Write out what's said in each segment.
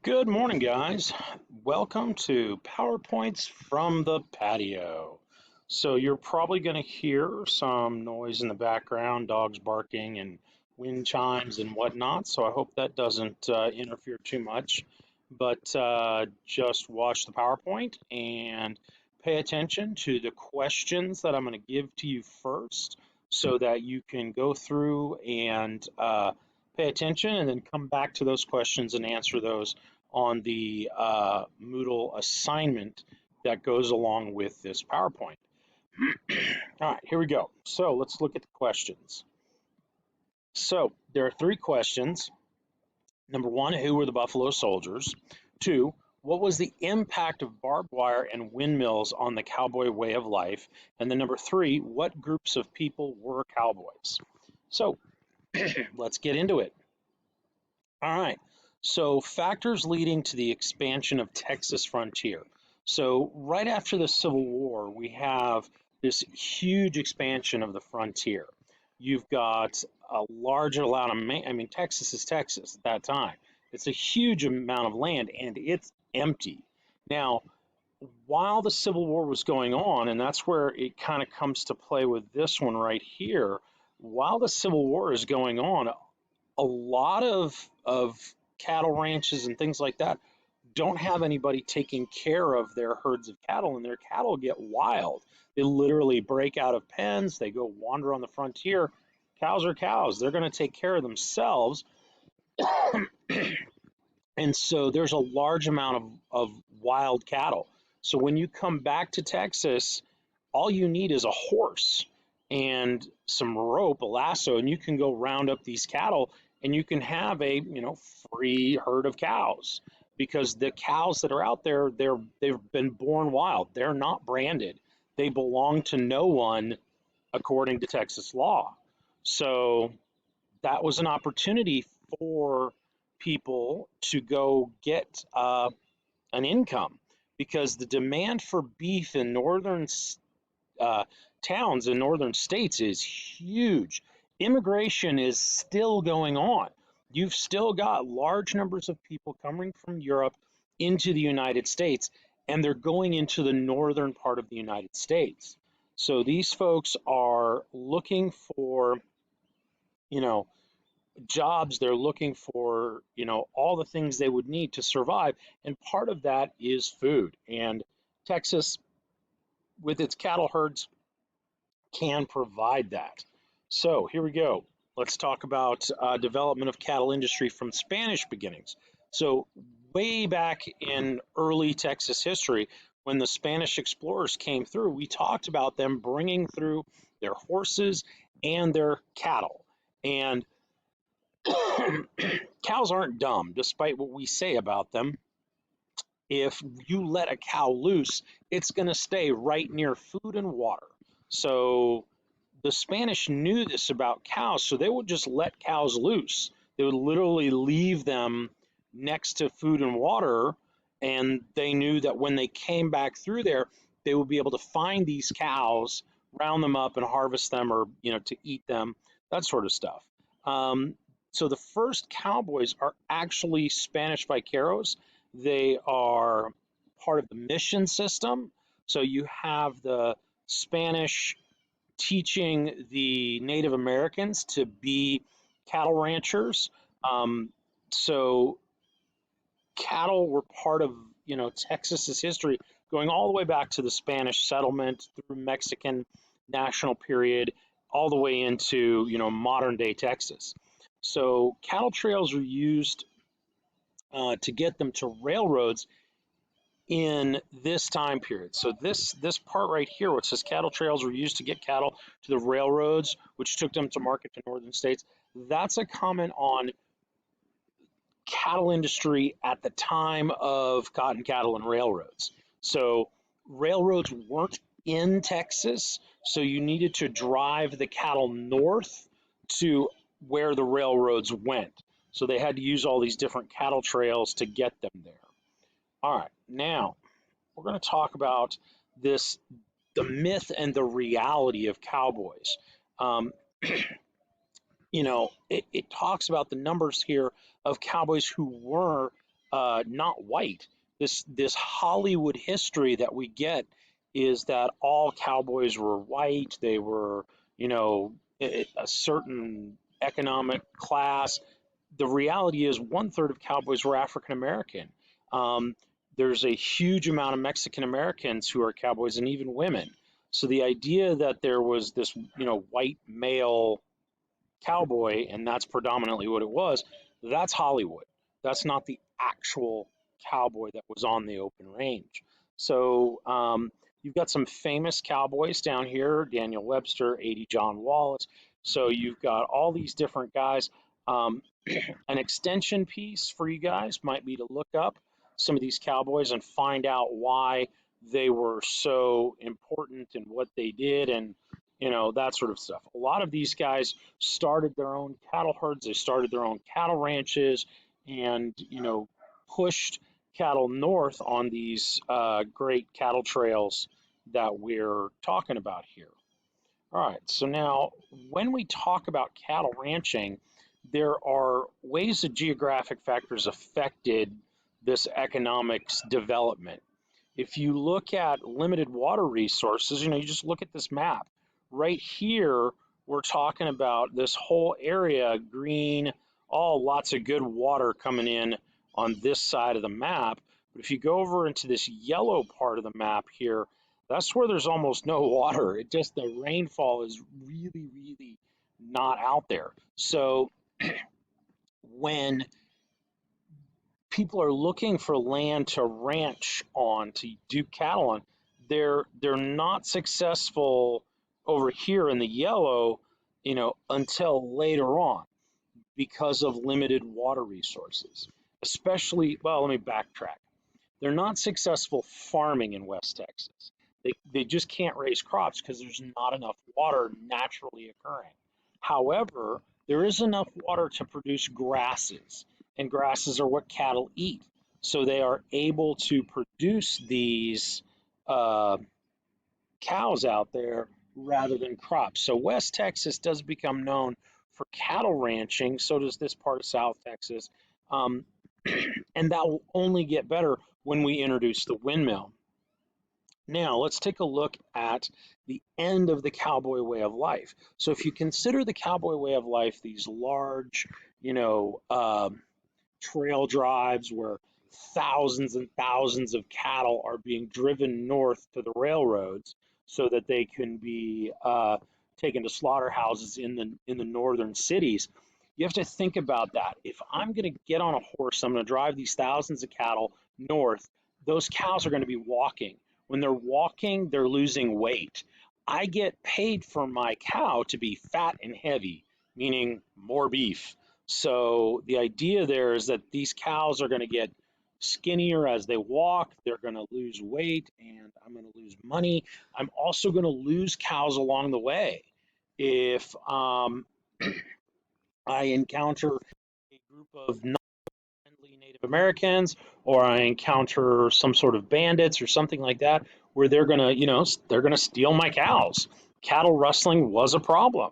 Good morning, guys. Welcome to PowerPoints from the patio. So, you're probably going to hear some noise in the background, dogs barking and wind chimes and whatnot. So, I hope that doesn't interfere too much. But just watch the PowerPoint and pay attention to the questions that I'm going to give to you first so that you can go through and pay attention and then come back to those questions and answer those on the Moodle assignment that goes along with this PowerPoint. All right, here we go. So let's look at the questions. So there are three questions. Number one, who were the Buffalo Soldiers? Two, what was the impact of barbed wire and windmills on the cowboy way of life? And then number three, what groups of people were cowboys? So let's get into it. All right. So, factors leading to the expansion of Texas frontier. So, right after the Civil War, we have this huge expansion of the frontier. You've got a large amount of, Texas is Texas at that time. It's a huge amount of land and it's empty. Now, while the Civil War was going on, and that's where it kind of comes to play with this one right here, while the Civil War is going on, a lot of cattle ranches and things like that don't have anybody taking care of their herds of cattle, and their cattle get wild. They literally break out of pens, they go wander on the frontier. Cows are cows, they're going to take care of themselves. And so there's a large amount of wild cattle. So when you come back to Texas, all you need is a horse and some rope, a lasso, and you can go round up these cattle and you can have a free herd of cows because the cows that are out there, they've been born wild. They're not branded. They belong to no one according to Texas law. So that was an opportunity for people to go get an income because the demand for beef in northern uh, towns in northern states is huge. Immigration is still going on. You've still got large numbers of people coming from Europe into the United States, and they're going into the northern part of the United States. So these folks are looking for, you know, jobs. They're looking for, all the things they would need to survive. And part of that is food. And Texas, with its cattle herds, can provide that. So here we go. Let's talk about development of cattle industry from Spanish beginnings. So way back in early Texas history, when the Spanish explorers came through, we talked about them bringing through their horses and their cattle. And cows aren't dumb, despite what we say about them. If you let a cow loose, it's going to stay right near food and water. So the Spanish knew this about cows, so they would just let cows loose. They would literally leave them next to food and water, and they knew that when they came back through there, they would be able to find these cows, round them up, and harvest them, or to eat them, that sort of stuff. So the first cowboys are actually Spanish vaqueros. They are part of the mission system. So you have the Spanish teaching the Native Americans to be cattle ranchers. So cattle were part of Texas's history, going all the way back to the Spanish settlement through Mexican national period, all the way into modern day Texas. So cattle trails are used to get them to railroads in this time period. So this part right here, which says cattle trails were used to get cattle to the railroads, which took them to market to northern states. That's a comment on cattle industry at the time of cotton cattle and railroads. So railroads weren't in Texas, so you needed to drive the cattle north to where the railroads went. So they had to use all these different cattle trails to get them there. All right, now we're going to talk about the myth and the reality of cowboys. Um, it talks about the numbers here of cowboys who were not white. This Hollywood history that we get is that all cowboys were white. They were, you know, a certain economic class. The reality is one third of cowboys were African American. Um, there's a huge amount of Mexican Americans who are cowboys and even women. So the idea that there was this, white male cowboy and that's predominantly what it was, that's Hollywood. That's not the actual cowboy that was on the open range. So you've got some famous cowboys down here, Daniel Webster, 80 John Wallace. So you've got all these different guys. Um, an extension piece for you guys might be to look up some of these cowboys and find out why they were so important and what they did and that sort of stuff. A lot of these guys started their own cattle herds, they started their own cattle ranches and pushed cattle north on these great cattle trails that we're talking about here. All right, so now when we talk about cattle ranching, there are ways that geographic factors affected this economics development. If you look at limited water resources, you just look at this map. Right here, we're talking about this whole area, green, all lots of good water coming in on this side of the map. But if you go over into this yellow part of the map here, that's where there's almost no water. It just, the rainfall is really, really not out there. So when people are looking for land to ranch on, to do cattle on, they're not successful over here in the yellow, until later on because of limited water resources. Especially, well, let me backtrack. They're not successful farming in West Texas. They just can't raise crops because there's not enough water naturally occurring. However, there is enough water to produce grasses, and grasses are what cattle eat. So they are able to produce these uh, cows out there rather than crops. So West Texas does become known for cattle ranching. So does this part of South Texas. Um, and that will only get better when we introduce the windmill. Now, let's take a look at the end of the cowboy way of life. So if you consider the cowboy way of life, these large, trail drives where thousands and thousands of cattle are being driven north to the railroads so that they can be taken to slaughterhouses in the northern cities. You have to think about that. If I'm going to get on a horse, I'm going to drive these thousands of cattle north. Those cows are going to be walking. When they're walking, they're losing weight. I get paid for my cow to be fat and heavy, meaning more beef. So the idea there is that these cows are going to get skinnier as they walk. They're going to lose weight, and I'm going to lose money. I'm also going to lose cows along the way. If I encounter a group of non-friendly Native Americans, or I encounter some sort of bandits or something like that, where they're going to, they're going to steal my cows. Cattle rustling was a problem.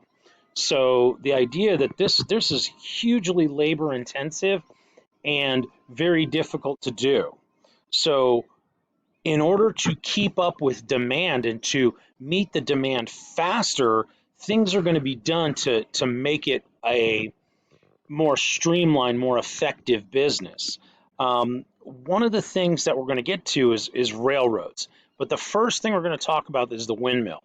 So the idea that this is hugely labor intensive and very difficult to do. So in order to keep up with demand and to meet the demand faster, things are going to be done to make it a more streamlined, more effective business. One of the things that we're going to get to is railroads. But the first thing we're going to talk about is the windmill.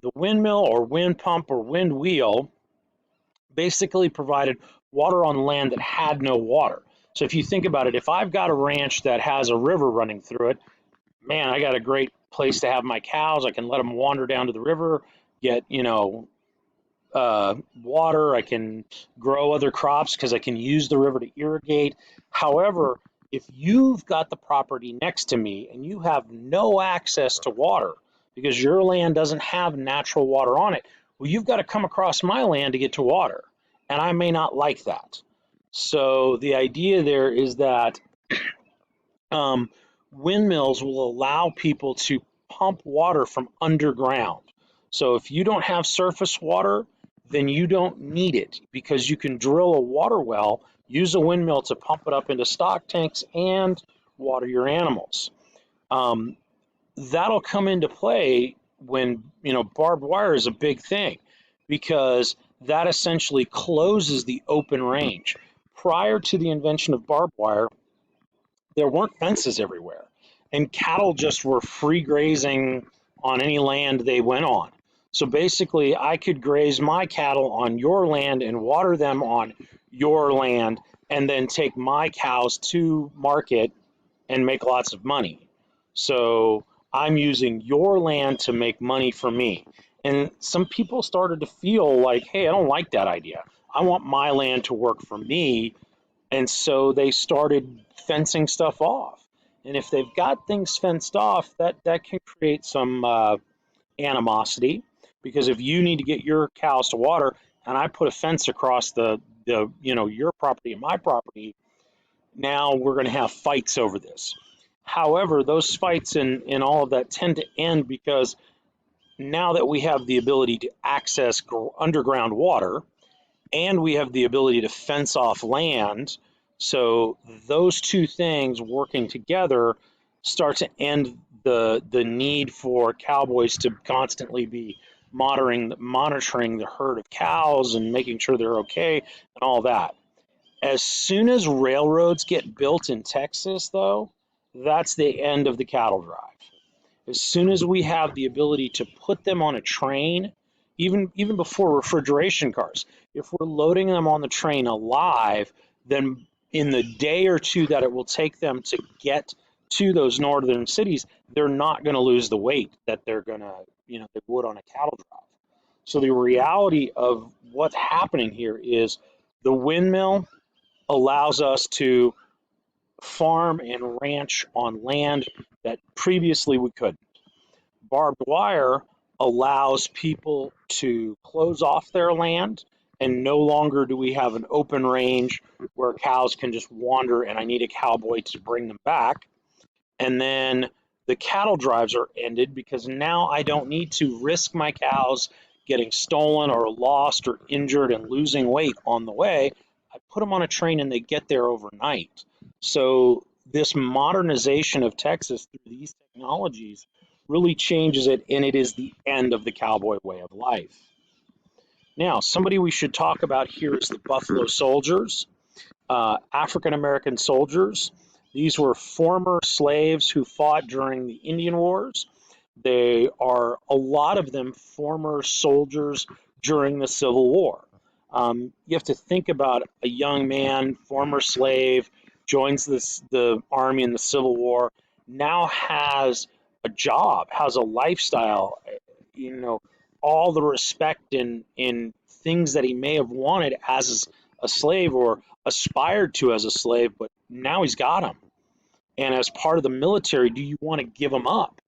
The windmill or wind pump or wind wheel basically provided water on land that had no water. So if you think about it, if I've got a ranch that has a river running through it, man, I got a great place to have my cows. I can let them wander down to the river, get, water. I can grow other crops because I can use the river to irrigate. However, if you've got the property next to me and you have no access to water because your land doesn't have natural water on it, well, you've got to come across my land to get to water. And I may not like that. So the idea there is that windmills will allow people to pump water from underground. So if you don't have surface water, then you don't need it because you can drill a water well use a windmill to pump it up into stock tanks and water your animals. Um, that'll come into play when, barbed wire is a big thing, because that essentially closes the open range. Prior to the invention of barbed wire, there weren't fences everywhere, and cattle just were free grazing on any land they went on. So basically, I could graze my cattle on your land and water them on your land, and then take my cows to market and make lots of money. So I'm using your land to make money for me. And some people started to feel like, hey, I don't like that idea. I want my land to work for me. And so they started fencing stuff off. And if they've got things fenced off, that can create some animosity, because if you need to get your cows to water and I put a fence across the your property and my property, now we're going to have fights over this. However, those fights and all of that tend to end because now that we have the ability to access underground water and we have the ability to fence off land, so those two things working together start to end the need for cowboys to constantly be monitoring the herd of cows and making sure they're okay and all that. As soon as railroads get built in Texas, though, that's the end of the cattle drive. As soon as we have the ability to put them on a train, even before refrigeration cars, if we're loading them on the train alive, then in the day or two that it will take them to get to those northern cities, they're not going to lose the weight that they're going to, they would on a cattle drive. So the reality of what's happening here is the windmill allows us to farm and ranch on land that previously we couldn't. Barbed wire allows people to close off their land, and no longer do we have an open range where cows can just wander and I need a cowboy to bring them back. And then the cattle drives are ended because now I don't need to risk my cows getting stolen or lost or injured and losing weight on the way. I put them on a train and they get there overnight. So this modernization of Texas through these technologies really changes it, and it is the end of the cowboy way of life. Now, somebody we should talk about here is the Buffalo Soldiers, African American soldiers. These were former slaves who fought during the Indian Wars. They are, a lot of them, former soldiers during the Civil War. You have to think about a young man, former slave, joins the army in the Civil War, now has a job, has a lifestyle, all the respect in things that he may have wanted as a slave or aspired to as a slave, but now he's got them. And as part of the military, do you want to give them up?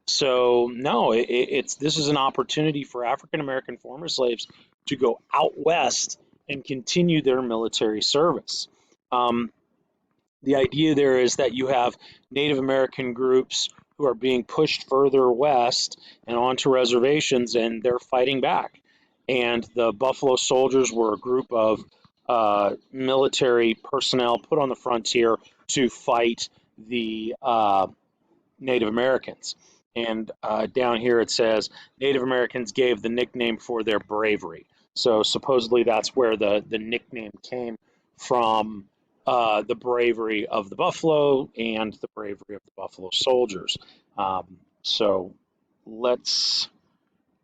So no, this is an opportunity for African American former slaves to go out west and continue their military service. The idea there is that you have Native American groups who are being pushed further west and onto reservations, and they're fighting back. And the Buffalo Soldiers were a group of military personnel put on the frontier to fight the Native Americans. And down here it says Native Americans gave the nickname for their bravery. So supposedly that's where the nickname came from, the bravery of the buffalo and the bravery of the Buffalo Soldiers. So let's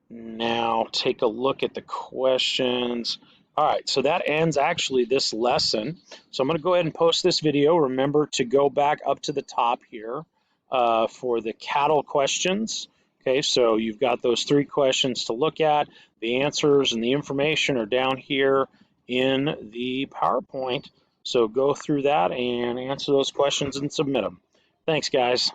now take a look at the questions. All right, so that ends actually this lesson. So I'm going to go ahead and post this video. Remember to go back up to the top here for the cattle questions. Okay, so you've got those 3 questions to look at. The answers and the information are down here in the PowerPoint. So go through that and answer those questions and submit them. Thanks, guys.